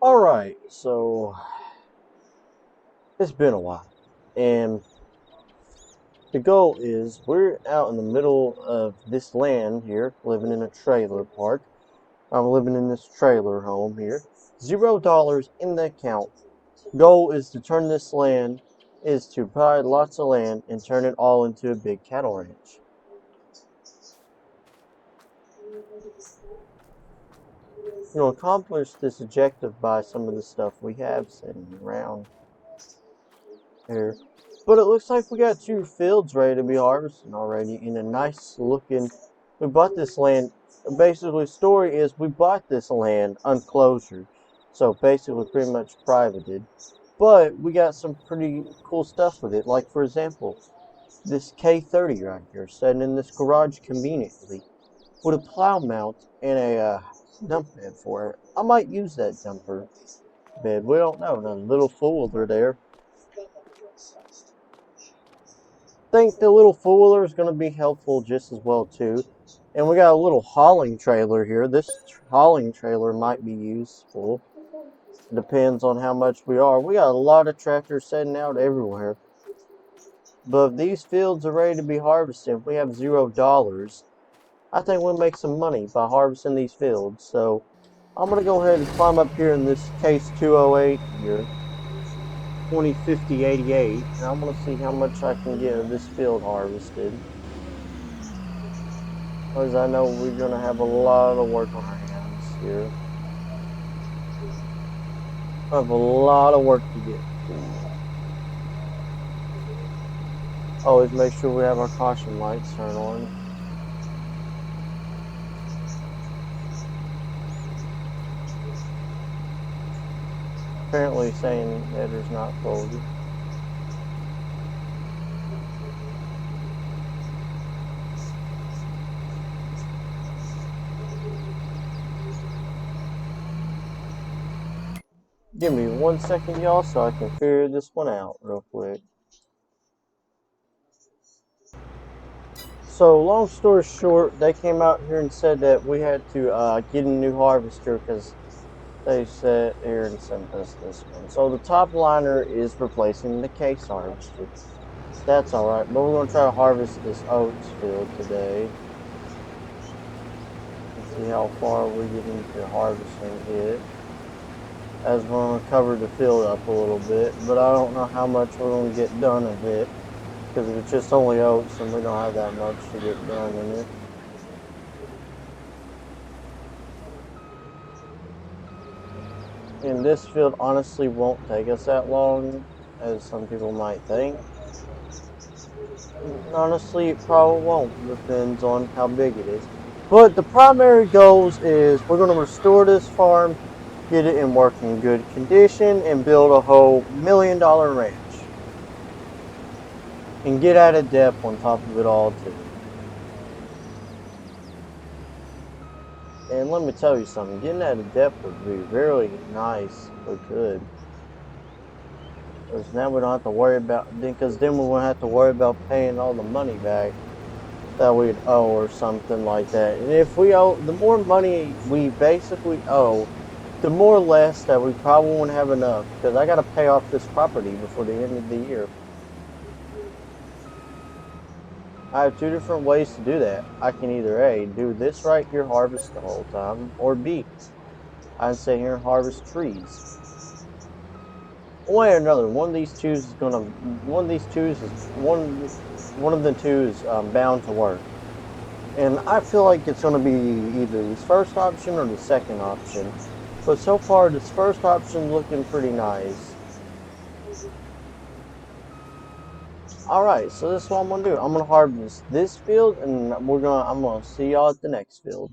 Alright, so it's been a while. And the goal is we're out in the middle of this land here, living in a trailer park. I'm living in this trailer home here. $0 in the account. Goal is to turn this land, is to buy lots of land and turn it all into a big cattle ranch. You'll accomplish this objective by some of the stuff we have sitting around here. But it looks like we got 2 fields ready to be harvested already in a nice looking. We bought this land. Basically, the story is we bought this land unclosured. So basically, pretty much privated. But we got some pretty cool stuff with it. Like, for example, this K30 right here, sitting in this garage conveniently with a plow mount and a dump bed for it. I might use that dumper bed. We don't know. The little fooler there. Think the little fooler is going to be helpful just as well too. And we got a little hauling trailer here. This hauling trailer might be useful. Depends on how much we are. We got a lot of tractors setting out everywhere. But if these fields are ready to be harvested, if we have $0, I think we'll make some money by harvesting these fields. So I'm going to go ahead and climb up here in this case 208 here. 205088, and I'm going to see how much I can get of this field harvested. Because I know we're going to have a lot of work on our hands here. I have a lot of work to get. Always make sure we have our caution lights turned on. Apparently saying header's not folded. Give me 1 second, y'all, so I can figure this one out real quick. So, long story short, they came out here and said that we had to get a new harvester because they sat here and sent us this one. So the top liner is replacing the case harvester. That's alright, but we're going to try to harvest this oats field today. Let's see how far we get into harvesting it. As we're going to cover the field up a little bit, but I don't know how much we're going to get done of it. Because if it's just only oats, and we don't have that much to get done in it. And this field honestly won't take us that long, as some people might think. Honestly, it probably won't. Depends on how big it is. But the primary goals is we're going to restore this farm, get it in working good condition, and build a whole $1 million ranch. And get out of debt on top of it all too. And let me tell you something, getting out of debt would be really nice if we could. Because now we don't have to worry about, because then we won't have to worry about paying all the money back that we'd owe or something like that. And if we owe, the more money we basically owe, the more less that we probably won't have enough. Because I got to pay off this property before the end of the year. I have 2 different ways to do that. I can either A, do this right here, harvest the whole time, or B, I'd sit here and harvest trees. One way or another, one of these two is bound to work. And I feel like it's gonna be either this first option or the second option. But so far, this first option looking pretty nice. Alright, so this is what I'm gonna do. I'm gonna harvest this field, and I'm gonna see y'all at the next field.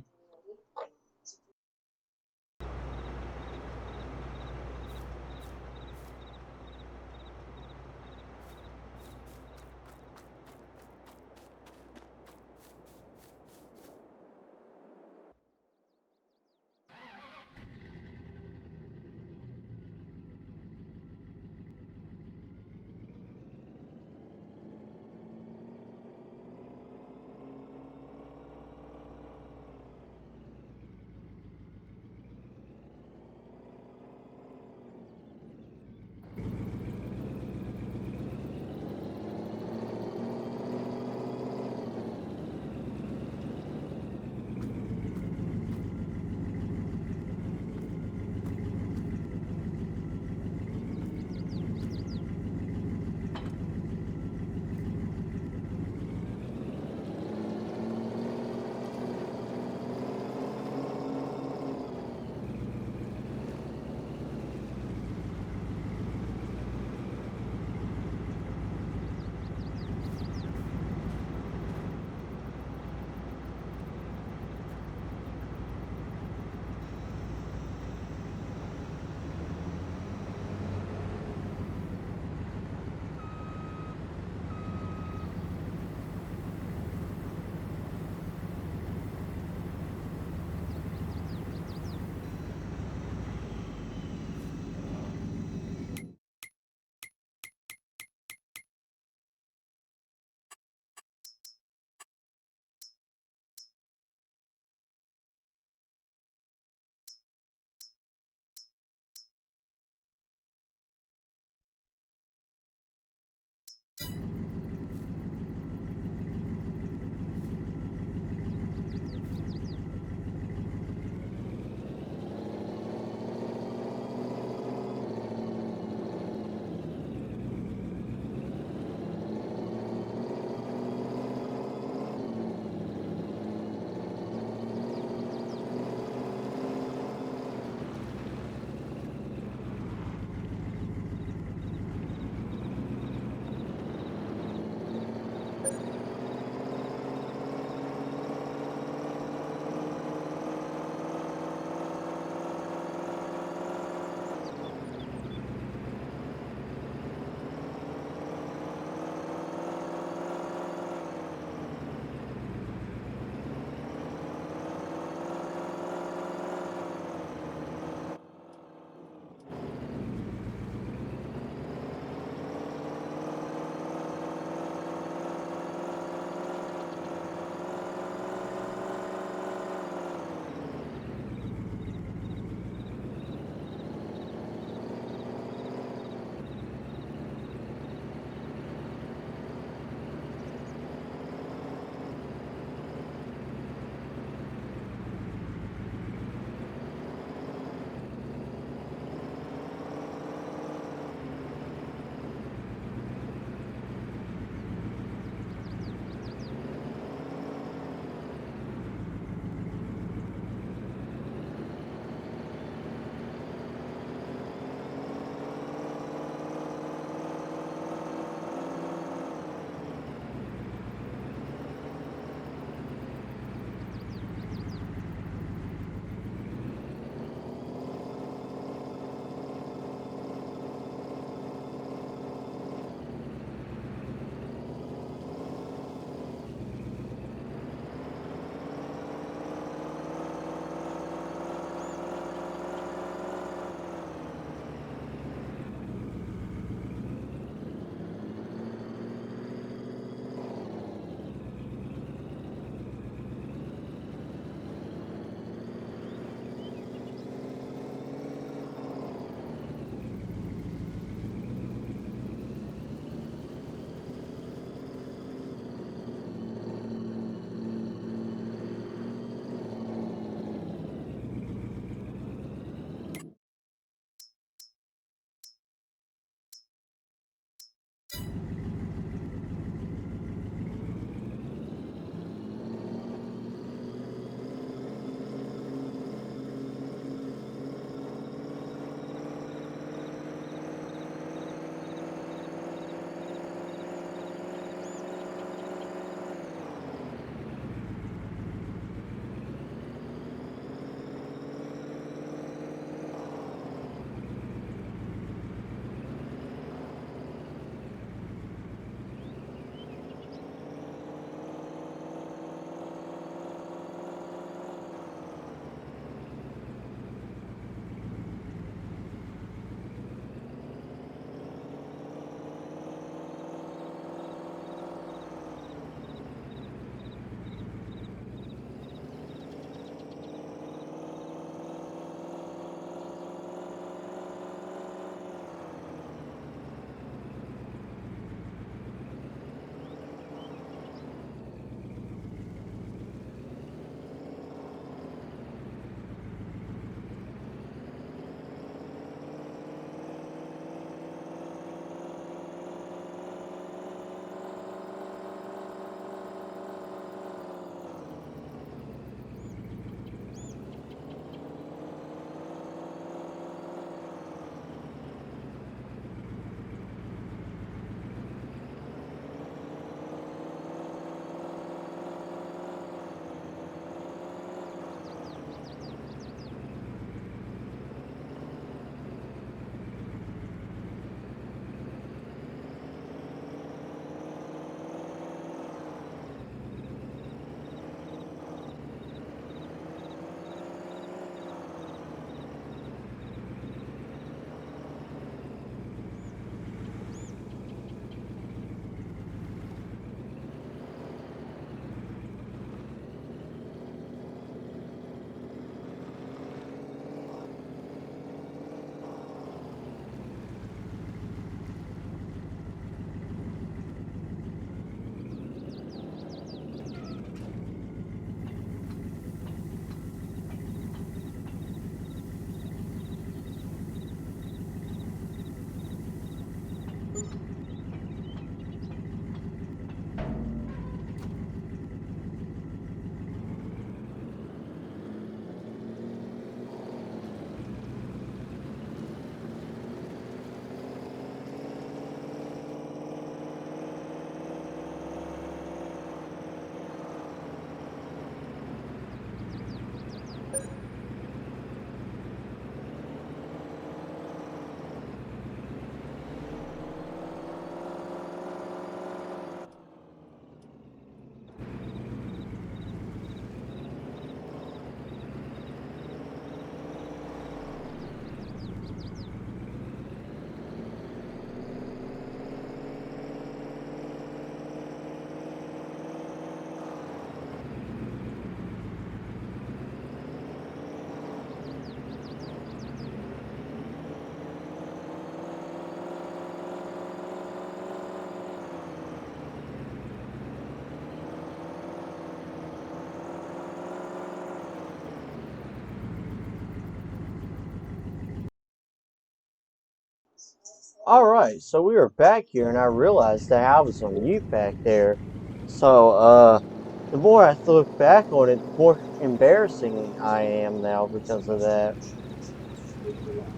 Alright, so we were back here and I realized that I was on mute back there. So, the more I look back on it, the more embarrassing I am now because of that.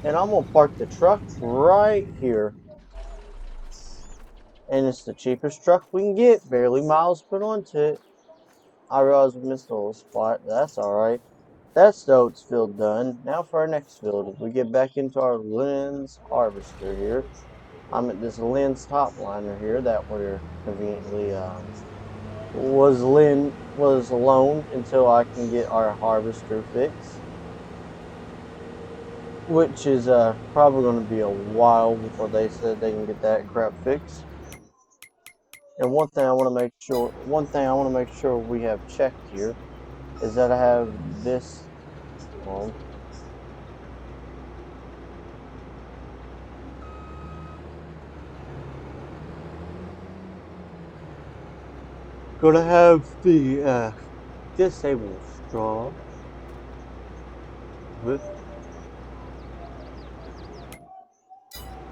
And I'm gonna park the truck right here. And it's the cheapest truck we can get, barely miles put onto it. I realize we missed a little spot, that's alright. That's the oats field done. Now for our next field, we get back into our lens harvester here. I'm at this lens top liner here that we're conveniently was loaned until I can get our harvester fixed, which is probably going to be a while before they said they can get that crap fixed. And one thing I want to make sure we have checked here is that I have this on. Gonna have the disable straw with,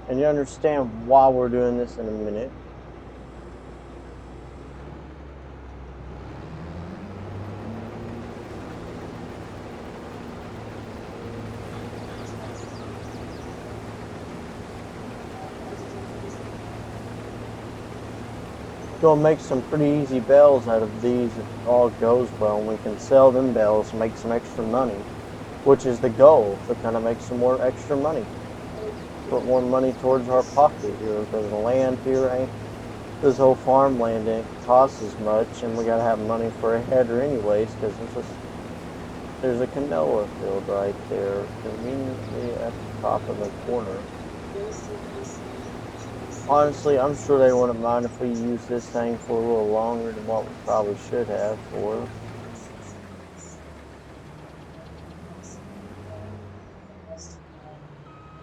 and you understand why we're doing this in a minute. Gonna make some pretty easy bells out of these if all goes well, and we can sell them bells and make some extra money, which is the goal, to kind of make some more extra money, put more money towards our pocket here, because the land here ain't, this whole farmland ain't cost as much, and we gotta have money for a header anyways, because there's a canola field right there conveniently at the top of the corner. Honestly, I'm sure they wouldn't mind if we use this thing for a little longer than what we probably should have for.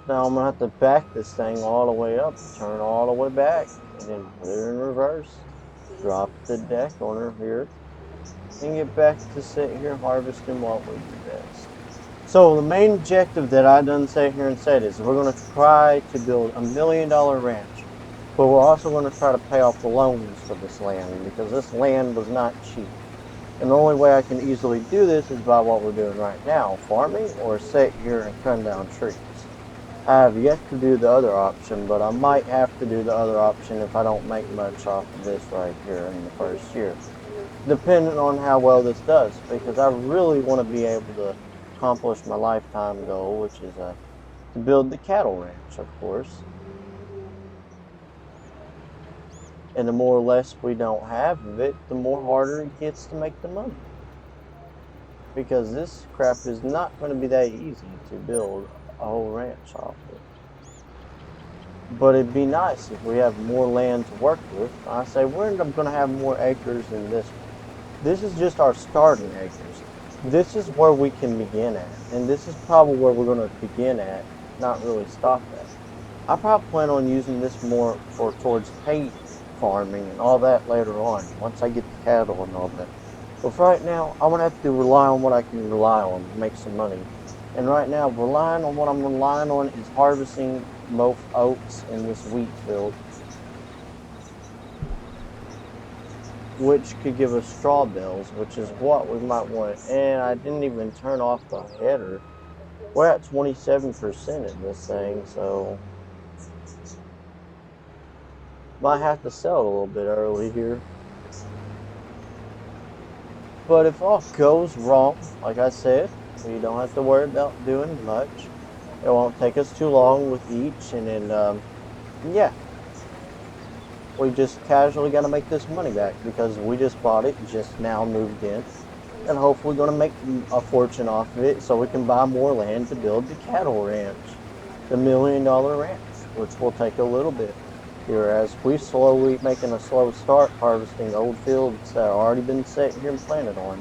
Now I'm gonna have to back this thing all the way up, turn all the way back, and then put it in reverse, drop the deck on her here, and get back to sit here harvesting what we do best. So the main objective that I done sat here and said is we're gonna try to build $1 million ranch. But we're also going to try to pay off the loans for this land, because this land was not cheap. And the only way I can easily do this is by what we're doing right now, farming or sit here and cutting down trees. I have yet to do the other option, but I might have to do the other option if I don't make much off of this right here in the first year. Depending on how well this does, because I really want to be able to accomplish my lifetime goal, which is to build the cattle ranch, of course. And the more or less we don't have of it, the more harder it gets to make the money. Because this crap is not going to be that easy to build a whole ranch off of. But it'd be nice if we have more land to work with. I say we're going to have more acres than this one. This is just our starting acres. This is where we can begin at. And this is probably where we're going to begin at, not really stop at. I probably plan on using this more towards hay farming and all that later on, once I get the cattle and all that. But for right now, I'm gonna have to rely on what I can rely on to make some money. And right now, relying on what I'm relying on is harvesting both oats in this wheat field, which could give us straw bales, which is what we might want. And I didn't even turn off the header. We're at 27% in this thing, so might have to sell a little bit early here. But if all goes wrong, like I said, we don't have to worry about doing much. It won't take us too long with each, and then, yeah. We just casually got to make this money back, because we just bought it, just now moved in. And hopefully going to make a fortune off of it, so we can buy more land to build the cattle ranch. The $1 million ranch, which will take a little bit. Whereas we're slowly making a slow start harvesting old fields that have already been set here and planted on.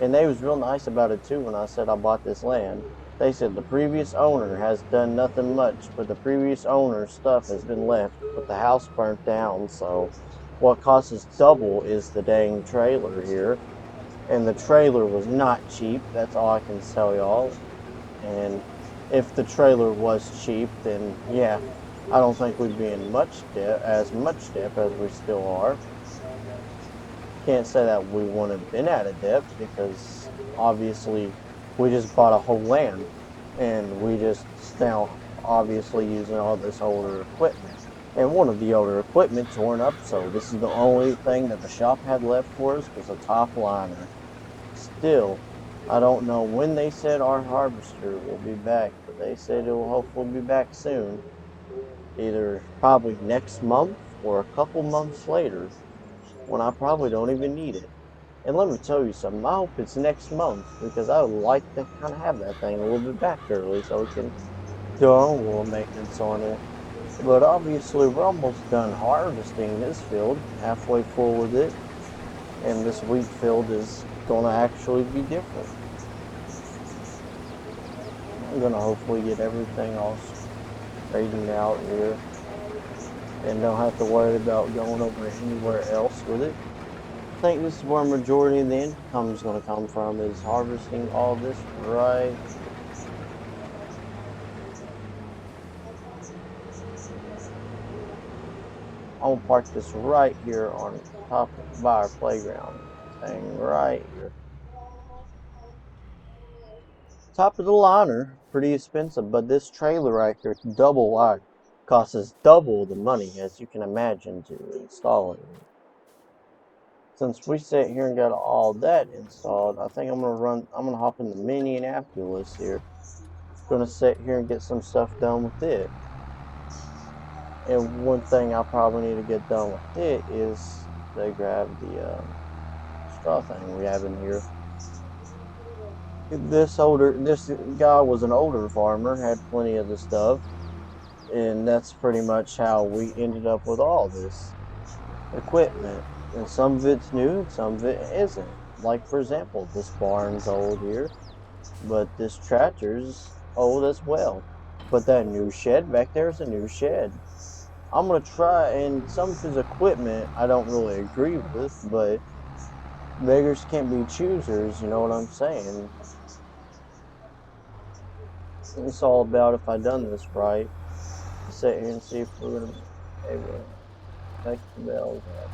And they was real nice about it too when I said I bought this land. They said the previous owner has done nothing much, but the previous owner's stuff has been left, but the house burnt down, so what costs us double is the dang trailer here. And the trailer was not cheap, that's all I can tell y'all. And If the trailer was cheap, then yeah, I don't think we'd be in much debt, as we still are. Can't say that we wouldn't have been out of debt because obviously we just bought a whole land and we just now obviously using all this older equipment. And one of the older equipment torn up, so this is the only thing that the shop had left for us was a top liner. Still, I don't know when they said our harvester will be back, but they said it will hopefully be back soon. Either probably next month or a couple months later, when I probably don't even need it. And let me tell you something, I hope it's next month because I would like to kind of have that thing a little bit back early so we can do our own little maintenance on it. But obviously, we're almost done harvesting this field, halfway full with it, and this wheat field is going to actually be different. I'm going to hopefully get everything all straightened out here and don't have to worry about going over anywhere else with it. I think this is where majority of the income is going to come from, is harvesting all this right. I'm going to park this right here on top by our playground thing right here. Top of the liner, pretty expensive, but this trailer right here, double wide, costs us double the money as you can imagine to install it. Since we sat here and got all that installed, I think I'm gonna hop in the Minneapolis here. Gonna sit here and get some stuff done with it. And one thing I probably need to get done with it is to grab the straw thing we have in here. This guy was an older farmer, had plenty of the stuff, and that's pretty much how we ended up with all this equipment. And some of it's new and some of it isn't. Like for example, this barn's old here, but this tractor's old as well. But that new shed back there is a new shed. I'm gonna try, and some of his equipment I don't really agree with, but beggars can't be choosers, you know what I'm saying? It's all about if I done this right. Sit here and see if we're gonna be able to make the bells up.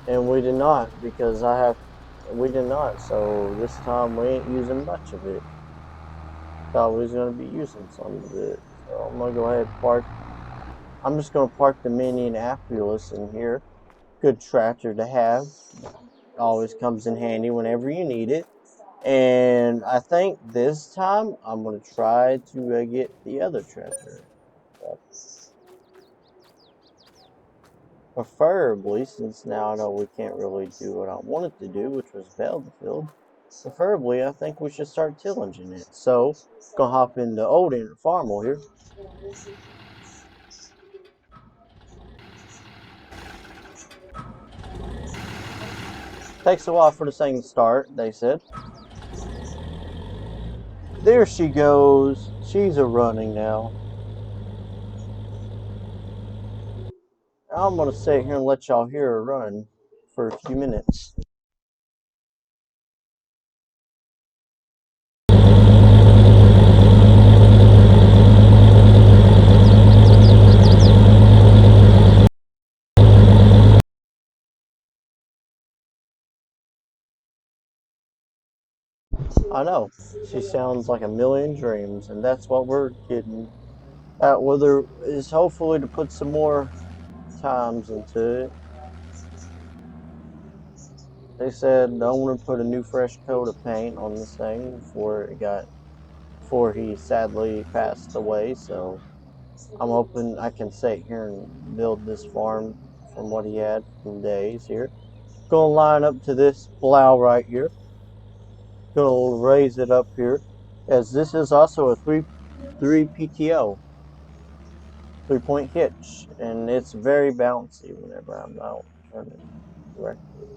And we did not, because we did not, so this time we ain't using much of it. Thought we was gonna be using some of it. So I'm gonna go ahead and I'm just gonna park the Minneapolis in here. Good tractor to have. Always comes in handy whenever you need it. And I think this time I'm gonna try to get the other tractor. Preferably, since now I know we can't really do what I wanted to do, which was bale the field. Preferably, I think we should start tillaging it. So, gonna hop into old farmable here. Takes a while for the thing to start, they said. There she goes. She's a running now. I'm gonna sit here and let y'all hear her run for a few minutes. I know. She sounds like a million dreams, and that's what we're getting at with her, is hopefully to put some more times into it. They said I want to put a new fresh coat of paint on this thing before he sadly passed away, so I'm hoping I can sit here and build this farm from what he had from days here. Gonna line up to this plow right here. Gonna raise it up here, as this is also a three PTO 3-point hitch, and it's very bouncy whenever I'm out turning correctly.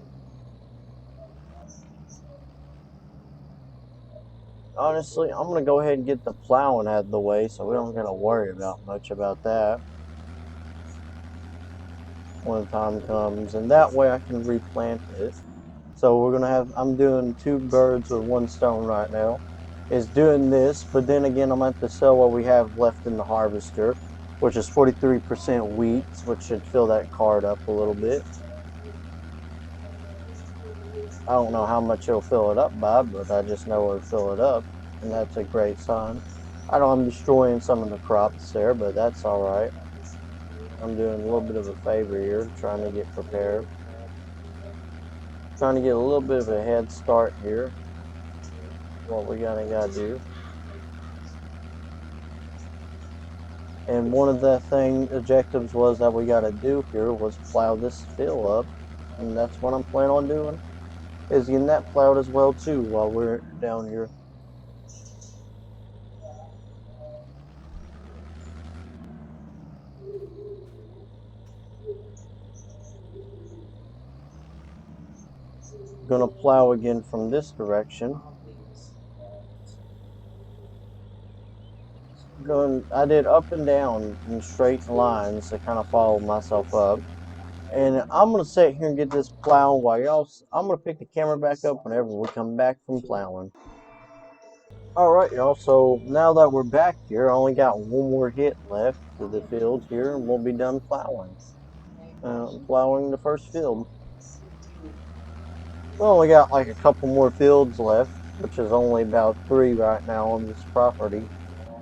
Honestly, I'm gonna go ahead and get the plowing out of the way so we don't gotta worry about much about that when the time comes, and that way I can replant it. So we're gonna have, I'm doing two birds with one stone right now. Is doing this, but then again I'm going to sell what we have left in the harvester, which is 43% wheat, which should fill that card up a little bit. I don't know how much it'll fill it up by, but I just know it'll fill it up, and that's a great sign. I know I'm destroying some of the crops there, but that's alright. I'm doing a little bit of a favor here, trying to get prepared. Trying to get a little bit of a head start here. What we gotta do. And one of the objectives was that we gotta do here was plow this field up. And that's what I'm planning on doing. Is getting that plowed as well too while we're down here. Gonna plow again from this direction. I did up and down in straight lines to kind of follow myself up. And I'm gonna sit here and get this plowing while y'all. I'm gonna pick the camera back up whenever we come back from plowing. Alright, y'all. So now that we're back here, I only got one more hit left to the field here, and we'll be done plowing. Plowing the first field. We only got like a couple more fields left, which is only about 3 right now on this property,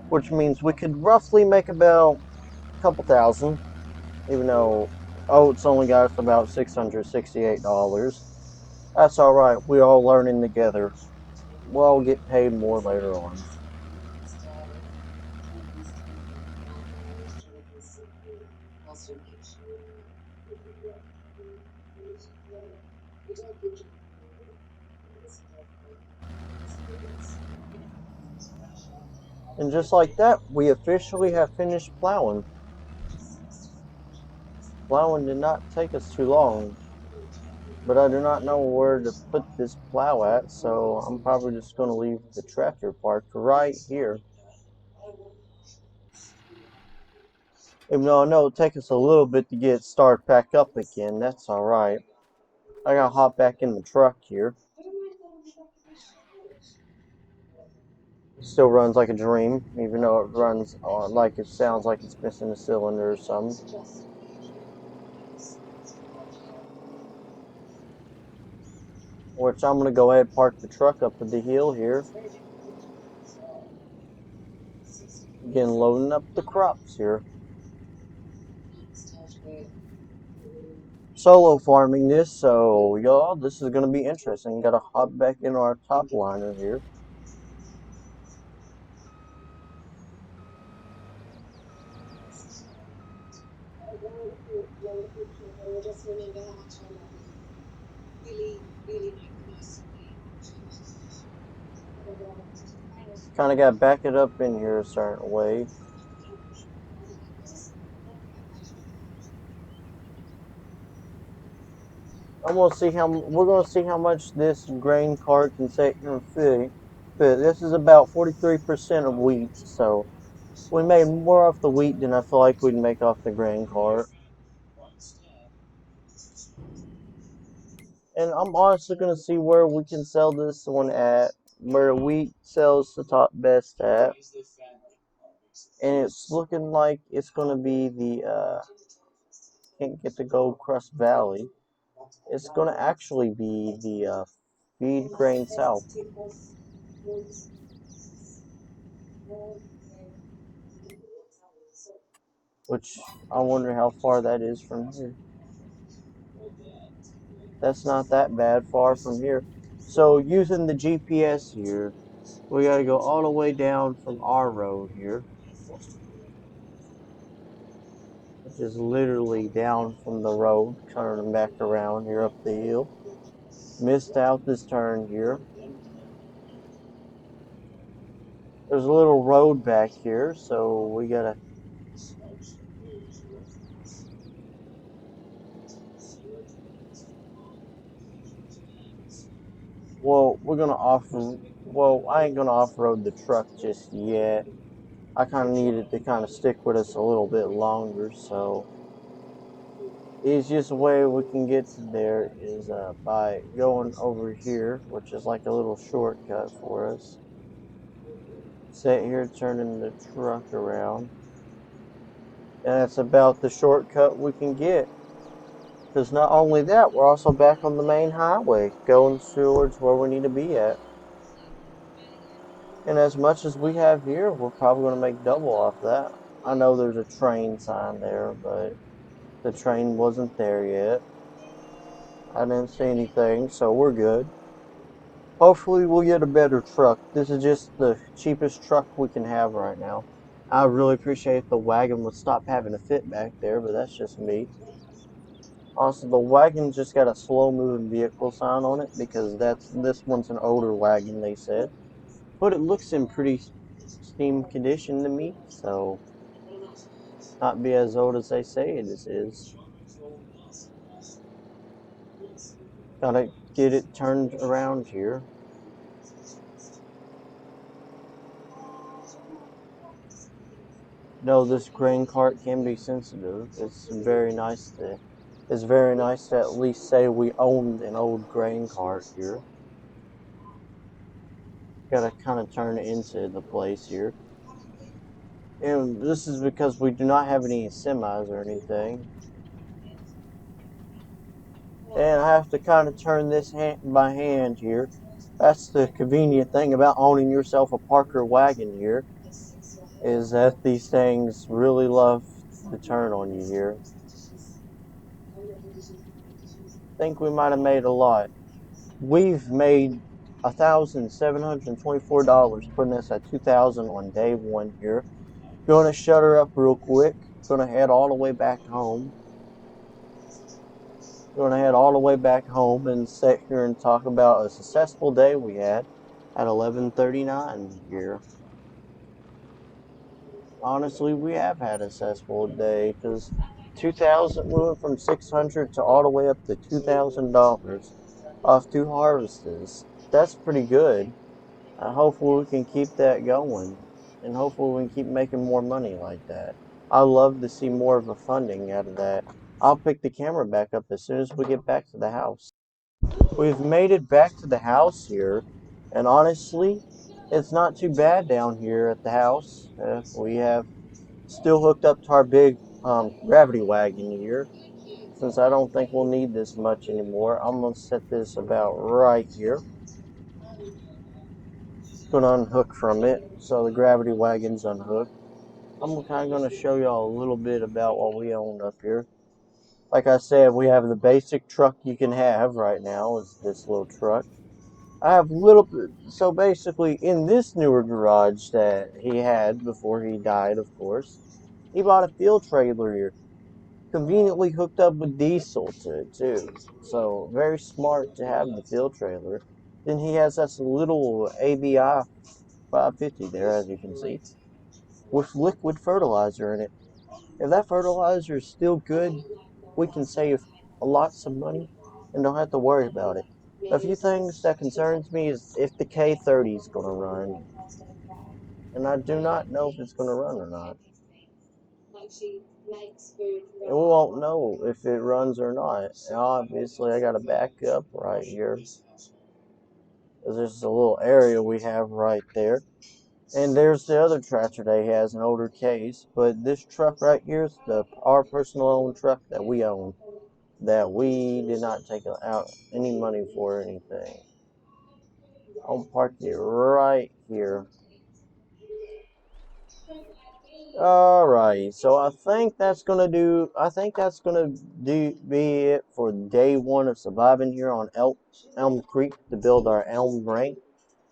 which means we could roughly make about a couple thousand, even though oats only got us about $668. That's alright, we're all learning together. We'll all get paid more later on. And just like that, we officially have finished plowing. Plowing did not take us too long, but I do not know where to put this plow at, so I'm probably just going to leave the tractor parked right here. Even though I know it'll take us a little bit to get it started back up again, that's alright. I gotta hop back in the truck here. It still runs like a dream, even though it runs like it sounds like it's missing a cylinder or something. Which I'm gonna go ahead and park the truck up at the hill here. Again, loading up the crops here. Solo farming this, so y'all, this is gonna be interesting. Gotta hop back in our top liner here. Kind of got to back it up in here a certain way. We're gonna see how much this grain cart can take and fit. This is about 43% of wheat, so we made more off the wheat than I feel like we'd make off the grain cart. And I'm honestly gonna see where we can sell this one at, where wheat sells the top best at, and it's looking like it's gonna be the can't get to Gold Crust Valley. It's gonna actually be the Feed Grain South, which I wonder how far that is from here. That's not that bad far from here. So using the GPS here, we gotta go all the way down from our road here, which is literally down from the road, turning back around here up the hill. Missed out this turn here. There's a little road back here, so we gotta. Well, we're gonna off. well, I ain't gonna off-road the truck just yet. I kind of need it to kind of stick with us a little bit longer, so easiest way we can get to there is by going over here, which is like a little shortcut for us. Sit here, turning the truck around, and that's about the shortcut we can get. Because not only that, we're also back on the main highway, going towards where we need to be at. And as much as we have here, we're probably going to make double off that. I know there's a train sign there, but the train wasn't there yet. I didn't see anything, so we're good. Hopefully we'll get a better truck. This is just the cheapest truck we can have right now. I really appreciate if the wagon would stop having to fit back there, but that's just me. Also, the wagon just got a slow-moving vehicle sign on it because this one's an older wagon, they said. But it looks in pretty steam condition to me, so not be as old as they say it is. Gotta get it turned around here. No, this grain cart can be sensitive. It's very nice to at least say we owned an old grain cart here. Gotta kind of turn it into the place here. And this is because we do not have any semis or anything. And I have to kind of turn this by hand here. That's the convenient thing about owning yourself a Parker wagon here, is that these things really love to turn on you here. I think we might have made a lot. We've made $1,724, putting us at $2,000 on day one here. Going to shut her up real quick. Going to head all the way back home. Going to head all the way back home and sit here and talk about a successful day we had at 11:39 here. Honestly, we have had a successful day because 2,000, we went from 600 to all the way up to $2,000 off 2 harvests. That's pretty good. Hopefully we can keep that going, and hopefully we can keep making more money like that. I love to see more of a funding out of that. I'll pick the camera back up as soon as we get back to the house. We've made it back to the house here, and honestly, it's not too bad down here at the house. We have still hooked up to our big gravity wagon here. Since I don't think we'll need this much anymore, I'm going to set this about right here. Going to unhook from it, so the gravity wagon's unhooked. I'm kind of going to show y'all a little bit about what we own up here. Like I said, we have the basic truck you can have right now is this little truck. I have so basically in this newer garage that he had before he died, of course, he bought a field trailer here, conveniently hooked up with diesel to it too. So very smart to have the field trailer. Then he has this little ABI 550 there, as you can see, with liquid fertilizer in it. If that fertilizer is still good, we can save lots of money and don't have to worry about it. A few things that concerns me is if the K30 is going to run, and I do not know if it's going to run or not. And we won't know if it runs or not. And obviously, I got a backup right here. There's a little area we have right there. And there's the other tractor that he has, an older case. But this truck right here is our personal owned truck that we own. That we did not take out any money for or anything. I'll park it right here. Alright, so I think that's gonna be it for day one of surviving here on Elm Creek to build our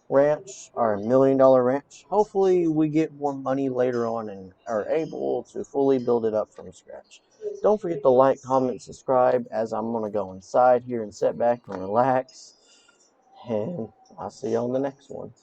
ranch, our $1 million ranch. Hopefully we get more money later on and are able to fully build it up from scratch. Don't forget to like, comment, subscribe as I'm gonna go inside here and sit back and relax. And I'll see you on the next one.